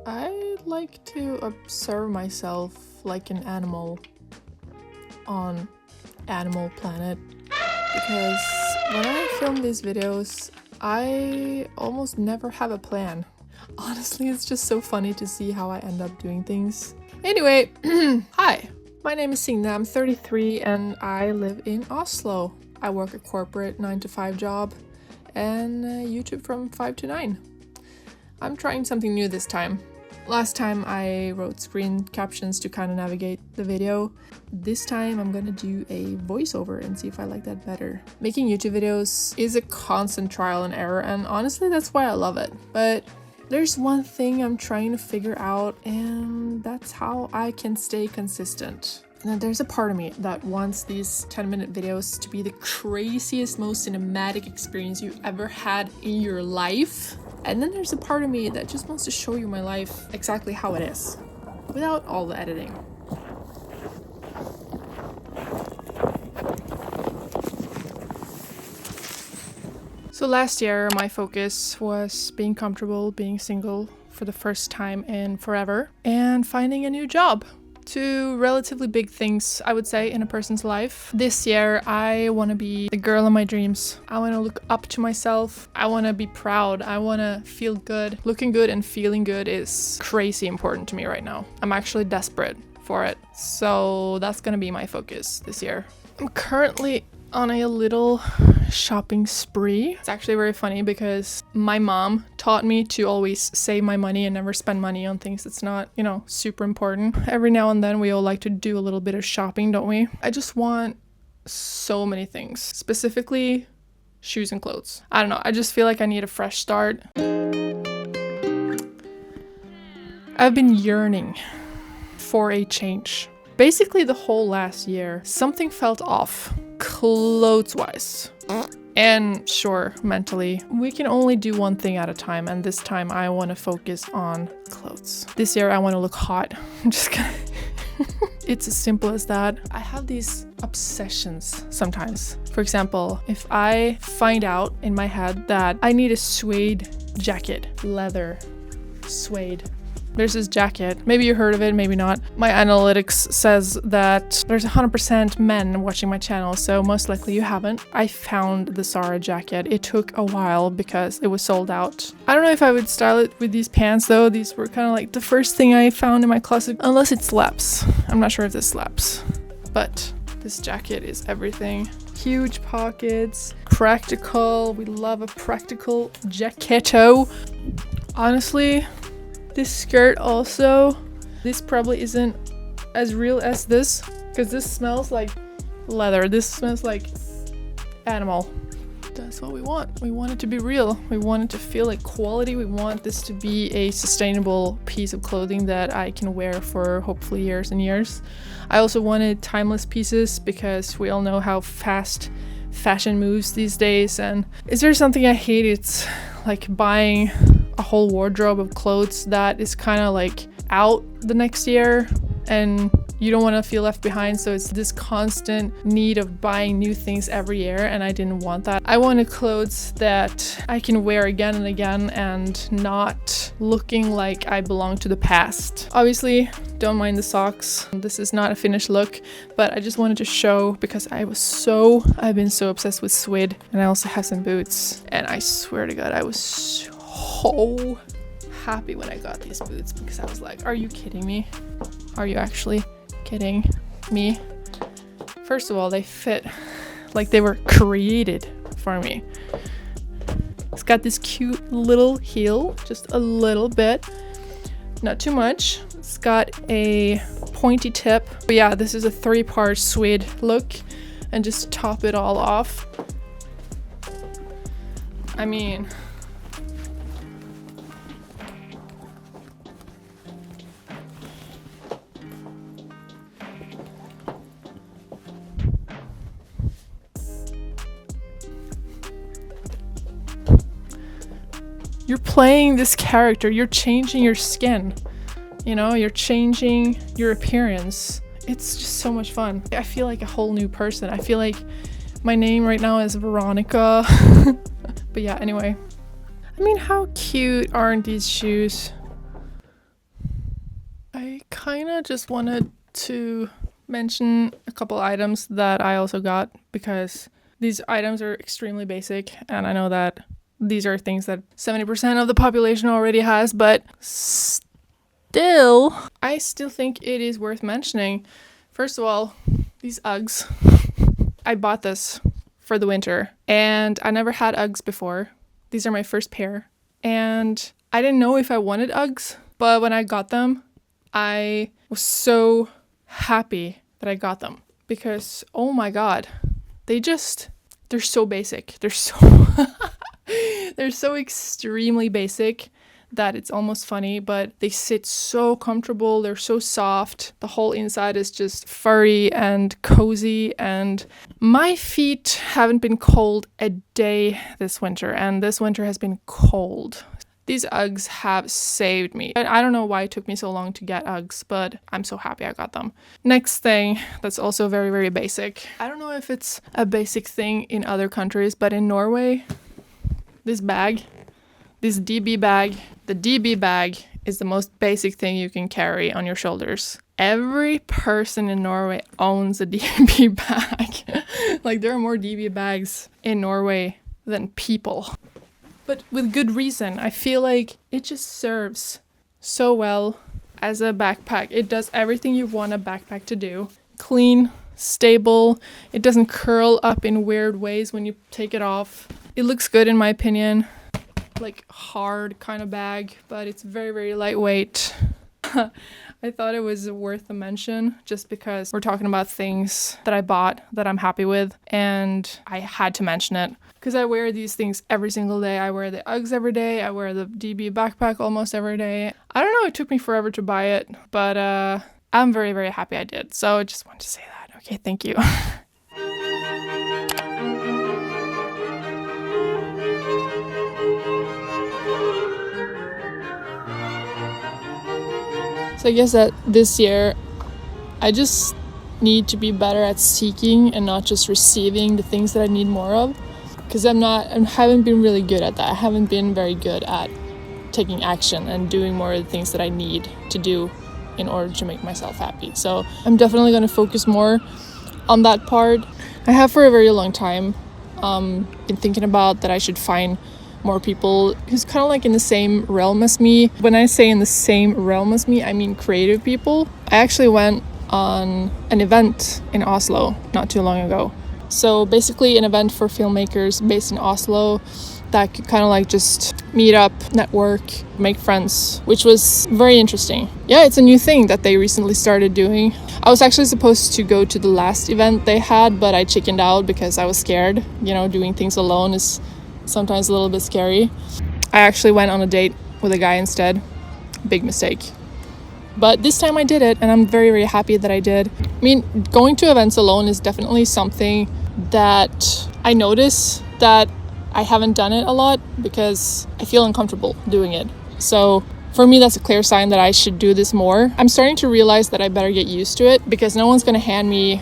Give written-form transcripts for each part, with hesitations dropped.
I like to observe myself like an animal on Animal Planet, because when I film these videos, I almost never have a plan. Honestly, it's just so funny to see how I end up doing things. Anyway, hi, my name is Signe, I'm 33 and I live in Oslo. I work a corporate 9-to-5 job and YouTube from 5 to 9. I'm trying something new this time. Last time I wrote screen captions to kind of navigate the video. This time I'm gonna do a voiceover and see if I like that better. Making YouTube videos is a constant trial and error, and honestly that's why I love it. But there's one thing I'm trying to figure out, and that's how I can stay consistent. Now, there's a part of me that wants these 10-minute videos to be the craziest, most cinematic experience you've ever had in your life. And then there's a part of me that just wants to show you my life exactly how it is, without all the editing. So last year, my focus was being comfortable, being single for the first time in forever, and finding a new job. Two relatively big things, I would say, in a person's life. This year, I want to be the girl of my dreams. I want to look up to myself. I want to be proud. I want to feel good. Looking good and feeling good is crazy important to me right now. I'm actually desperate for it. So that's going to be my focus this year. I'm currently on a little shopping spree. It's actually very funny because my mom taught me to always save my money and never spend money on things that's not, super important. Every now and then we all like to do a little bit of shopping, don't we? I just want so many things, specifically shoes and clothes. I don't know, I just feel like I need a fresh start. I've been yearning for a change. Basically the whole last year, something felt off. Clothes-wise. And sure, mentally, we can only do one thing at a time, and this time I want to focus on clothes. This year I want to look hot. I'm just kidding. It's as simple as that. I have these obsessions sometimes. For example, if I find out in my head that I need a suede jacket, leather, suede. There's this jacket. Maybe you heard of it, maybe not. My analytics says that there's 100% men watching my channel, so most likely you haven't. I found the Zara jacket. It took a while because it was sold out. I don't know if I would style it with these pants though. These were kind of like the first thing I found in my closet, unless it slaps. I'm not sure if this slaps, but this jacket is everything. Huge pockets, practical. We love a practical jacketto. Honestly, this skirt also, this probably isn't as real as this, because this smells like leather. This smells like animal. That's what we want. We want it to be real. We want it to feel like quality. We want this to be a sustainable piece of clothing that I can wear for hopefully years and years. I also wanted timeless pieces because we all know how fast fashion moves these days, and is there something I hate? It's like buying a whole wardrobe of clothes that is kind of like out the next year and you don't want to feel left behind, so it's this constant need of buying new things every year, and I didn't want that. I wanted clothes that I can wear again and again and not looking like I belong to the past. Obviously, don't mind the socks. This is not a finished look, but I just wanted to show because I've been so obsessed with suede, and I also have some boots, and I swear to God, I was so happy when I got these boots because I was like, are you kidding me? Are you actually kidding me? First of all, they fit like they were created for me. It's got this cute little heel, just a little bit, not too much. It's got a pointy tip. But yeah, this is a 3-part suede look, and just top it all off. I mean, You're playing this character, you're changing your skin, you know, you're changing your appearance. It's just so much fun. I feel like a whole new person. I feel like my name right now is Veronica. But yeah, anyway. I mean, how cute aren't these shoes? I kind of just wanted to mention a couple items that I also got because these items are extremely basic, and I know that these are things that 70% of the population already has, but still, I still think it is worth mentioning. First of all, these Uggs. I bought this for the winter, and I never had Uggs before. These are my first pair, and I didn't know if I wanted Uggs, but when I got them, I was so happy that I got them because, oh my god, they're so basic. They're so extremely basic that it's almost funny, but they sit so comfortable. They're so soft. The whole inside is just furry and cozy, and my feet haven't been cold a day this winter, and this winter has been cold. These Uggs have saved me. I don't know why it took me so long to get Uggs, but I'm so happy I got them. Next thing that's also very, very basic. I don't know if it's a basic thing in other countries, but in Norway, this DB bag, the DB bag is the most basic thing you can carry on your shoulders. Every person in Norway owns a DB bag. Like, there are more DB bags in Norway than people. But with good reason. I feel like it just serves so well as a backpack. It does everything you want a backpack to do. Clean, stable, it doesn't curl up in weird ways when you take it off. It looks good in my opinion. Like hard kind of bag, but it's very, very lightweight. I thought it was worth a mention just because we're talking about things that I bought that I'm happy with, and I had to mention it because I wear these things every single day. I wear the Uggs every day. I wear the DB backpack almost every day. I don't know, it took me forever to buy it, but I'm very, very happy I did. So I just wanted to say that. Okay, thank you. So I guess that this year, I just need to be better at seeking and not just receiving the things that I need more of. Because I haven't been really good at that. I haven't been very good at taking action and doing more of the things that I need to do in order to make myself happy. So I'm definitely going to focus more on that part. I have for a very long time been thinking about that I should find more people who's kind of like in the same realm as me. When I say in the same realm as me, I mean creative people. I actually went on an event in Oslo not too long ago. So basically an event for filmmakers based in Oslo that could kind of like just meet up, network, make friends, which was very interesting. Yeah, it's a new thing that they recently started doing. I was actually supposed to go to the last event they had, but I chickened out because I was scared. You know, doing things alone is sometimes a little bit scary. I actually went on a date with a guy instead. Big mistake. But this time I did it, and I'm very, very happy that I did. I mean, going to events alone is definitely something that I notice that I haven't done it a lot because I feel uncomfortable doing it. So for me, that's a clear sign that I should do this more. I'm starting to realize that I better get used to it because no one's going to hand me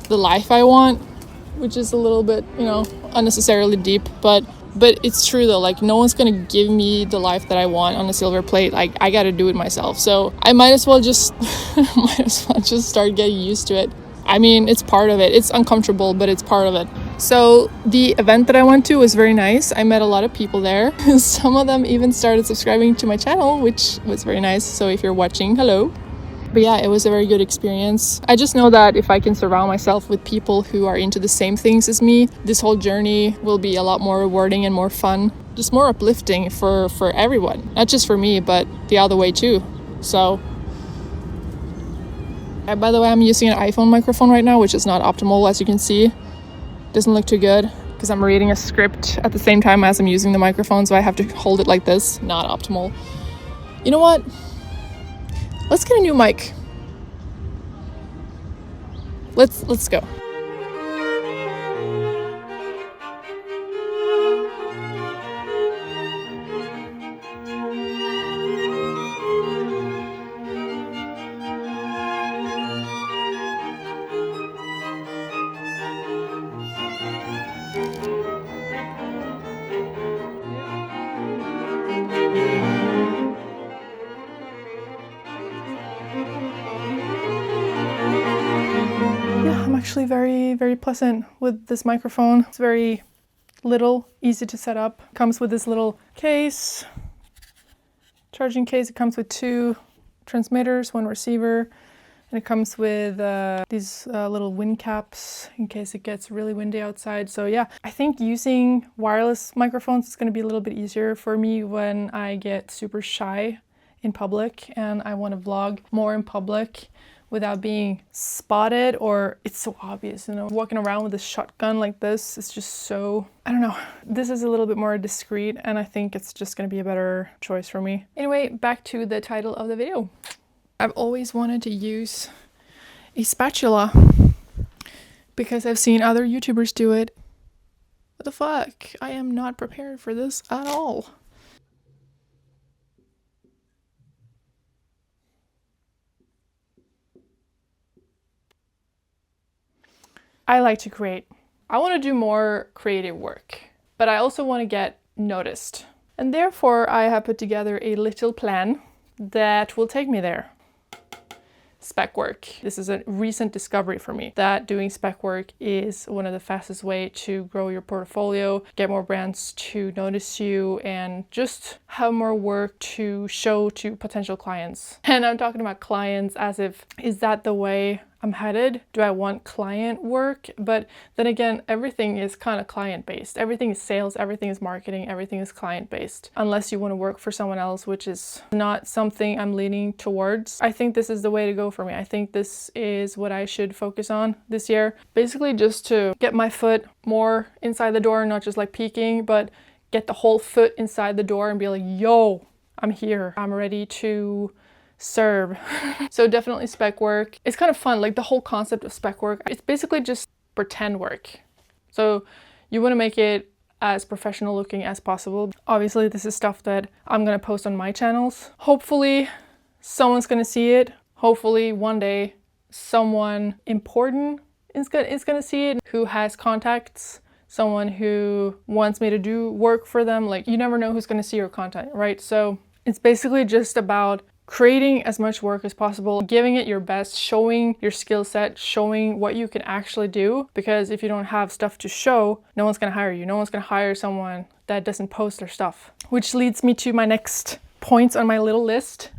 the life I want, which is a little bit, unnecessarily deep, but it's true though. Like, no one's gonna give me the life that I want on a silver plate. Like, I gotta do it myself. So I might as well just start getting used to it. I mean, it's part of it. It's uncomfortable, but it's part of it. So the event that I went to was very nice. I met a lot of people there. Some of them even started subscribing to my channel, which was very nice. So if you're watching, hello. But yeah, it was a very good experience. I just know that if I can surround myself with people who are into the same things as me, this whole journey will be a lot more rewarding and more fun. Just more uplifting for everyone. Not just for me, but the other way too. So, by the way, I'm using an iPhone microphone right now, which is not optimal, as you can see. Doesn't look too good because I'm reading a script at the same time as I'm using the microphone, so I have to hold it like this. Not optimal. You know what? Let's get a new mic. Let's go. I'm actually very pleasant with this microphone. It's very little, easy to set up. Comes with this little case, charging case. It comes with 2 transmitters, 1 receiver, and it comes with these little wind caps in case it gets really windy outside. So yeah, I think using wireless microphones is going to be a little bit easier for me when I get super shy in public and I want to vlog more in public without being spotted, or it's so obvious, you know, walking around with a shotgun like this, it's just so, I don't know. This is a little bit more discreet and I think it's just gonna be a better choice for me. Anyway, back to the title of the video. I've always wanted to use a spatula because I've seen other YouTubers do it. What the fuck? I am not prepared for this at all. I like to create. I want to do more creative work, but I also want to get noticed. And therefore, I have put together a little plan that will take me there. Spec work. This is a recent discovery for me that doing spec work is one of the fastest way to grow your portfolio, get more brands to notice you, and just have more work to show to potential clients. And I'm talking about clients as if, is that the way I'm headed? Do I want client work? But then again, everything is kind of client based. Everything is sales, everything is marketing, everything is client based. Unless you want to work for someone else, which is not something I'm leaning towards. I think this is the way to go for me. I think this is what I should focus on this year. Basically just to get my foot more inside the door, not just like peeking, but get the whole foot inside the door and be like, yo, I'm here. I'm ready to serve. So definitely spec work. It's kind of fun, like the whole concept of spec work. It's basically just pretend work. So you want to make it as professional looking as possible. Obviously, this is stuff that I'm going to post on my channels. Hopefully, someone's going to see it. Hopefully, one day, someone important is going to see it, who has contacts, someone who wants me to do work for them. Like, you never know who's going to see your content, right? So it's basically just about creating as much work as possible, giving it your best, showing your skill set, showing what you can actually do. Because if you don't have stuff to show, no one's gonna hire you. No one's gonna hire someone that doesn't post their stuff. Which leads me to my next points on my little list.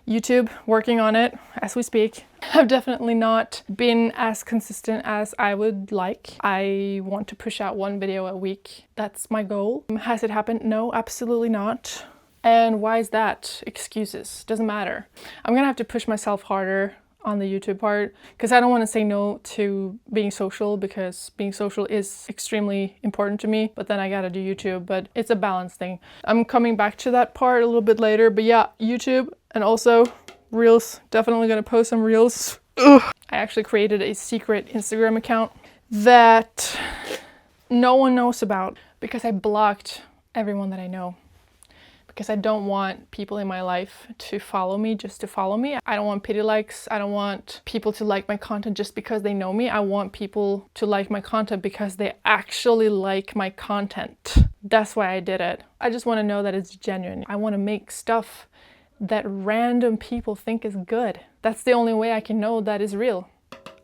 YouTube, working on it as we speak. I've definitely not been as consistent as I would like. I want to push out 1 video a week. That's my goal. Has it happened? No, absolutely not. And why is that? Excuses. Doesn't matter. I'm gonna have to push myself harder on the YouTube part because I don't want to say no to being social, because being social is extremely important to me, but then I gotta do YouTube. But it's a balance thing. I'm coming back to that part a little bit later, but yeah, YouTube and also Reels. Definitely gonna post some Reels. Ugh. I actually created a secret Instagram account that no one knows about because I blocked everyone that I know. Because I don't want people in my life to follow me just to follow me. I don't want pity likes. I don't want people to like my content just because they know me. I want people to like my content because they actually like my content. That's why I did it. I just want to know that it's genuine. I want to make stuff that random people think is good. That's the only way I can know that is real.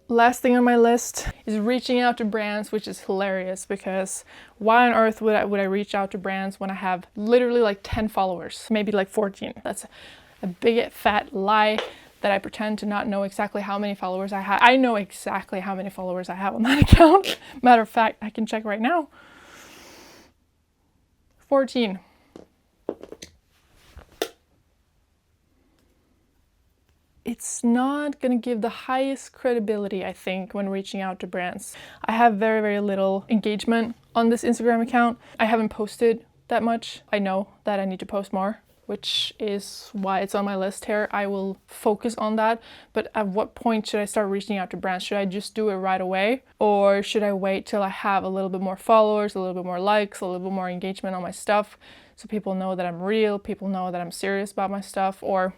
Last thing on my list is reaching out to brands, which is hilarious because why on earth would I reach out to brands when I have literally like 10 followers, maybe like 14. That's a big fat lie that I pretend to not know exactly how many followers I have. I know exactly how many followers I have on that account. Matter of fact, I can check right now. 14. It's not gonna give the highest credibility, I think, when reaching out to brands. I have very little engagement on this Instagram account. I haven't posted that much. I know that I need to post more, which is why it's on my list here. I will focus on that. But at what point should I start reaching out to brands? Should I just do it right away? Or should I wait till I have a little bit more followers, a little bit more likes, a little bit more engagement on my stuff, so people know that I'm real, people know that I'm serious about my stuff? Or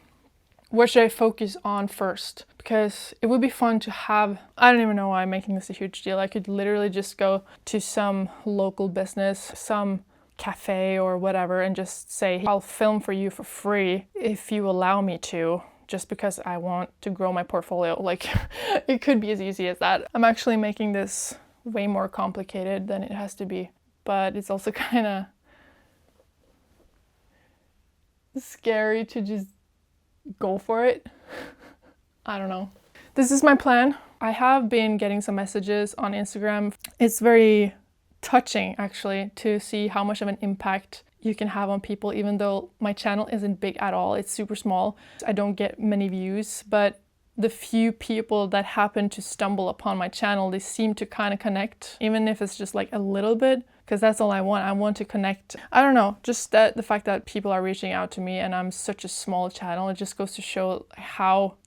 what should I focus on first? Because it would be fun to have, I don't even know why I'm making this a huge deal. I could literally just go to some local business, some cafe or whatever, and just say, I'll film for you for free if you allow me to. just because I want to grow my portfolio. Like, it could be as easy as that. I'm actually making this way more complicated than it has to be, but it's also kind of scary to just go for it. I don't know. This is my plan. I have been getting some messages on Instagram. It's very touching, actually, to see how much of an impact you can have on people, even though my channel isn't big at all. It's super small. I don't get many views, but the few people that happen to stumble upon my channel, they seem to kind of connect, even if it's just like a little bit, because that's all I want. I want to connect. I don't know, just that the fact that people are reaching out to me and I'm such a small channel, it just goes to show how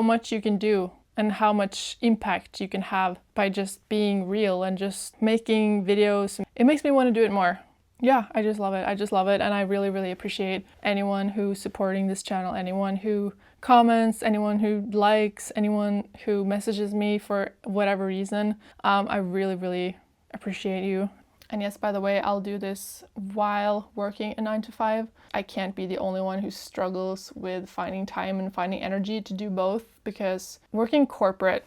much you can do and how much impact you can have by just being real and just making videos. It makes me want to do it more. Yeah, I just love it. I just love it. And I really, really appreciate anyone who's supporting this channel, anyone who comments, anyone who likes, anyone who messages me for whatever reason. I really, really appreciate you. And yes, by the way, I'll do this while working a 9-to-5. I can't be the only one who struggles with finding time and finding energy to do both, because I'm working corporate.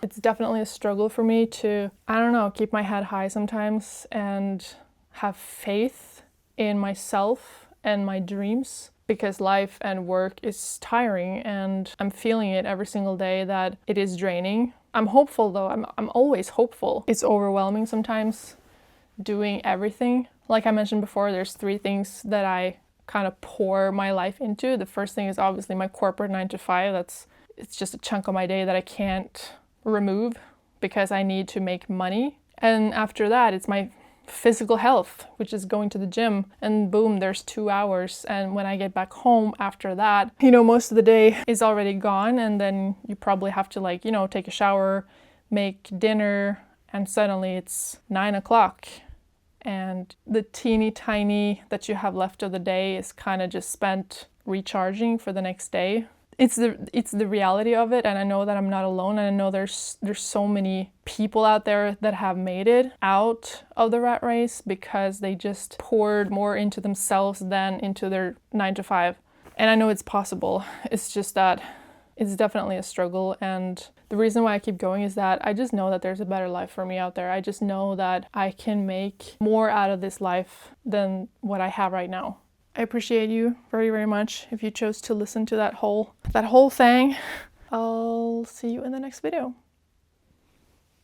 It's definitely a struggle for me to, I don't know, keep my head high sometimes and have faith in myself and my dreams, because life and work is tiring and I'm feeling it every single day that it is draining. I'm hopeful though, I'm always hopeful. It's overwhelming sometimes doing everything. Like I mentioned before, there's 3 things that I kind of pour my life into. The first thing is obviously my corporate 9-to-5. It's just a chunk of my day that I can't remove because I need to make money. And after that, it's my physical health, which is going to the gym, and boom, there's 2 hours. And when I get back home after that, most of the day is already gone, and then you probably have to take a shower, make dinner, and suddenly it's 9 o'clock. And the teeny tiny that you have left of the day is kind of just spent recharging for the next day. It's the reality of it, and I know that I'm not alone, and I know there's so many people out there that have made it out of the rat race because they just poured more into themselves than into their 9-to-5. And I know it's possible. It's just that it's definitely a struggle, and the reason why I keep going is that I just know that there's a better life for me out there. I just know that I can make more out of this life than what I have right now. I appreciate you very, very much if you chose to listen to that whole thing. I'll see you in the next video.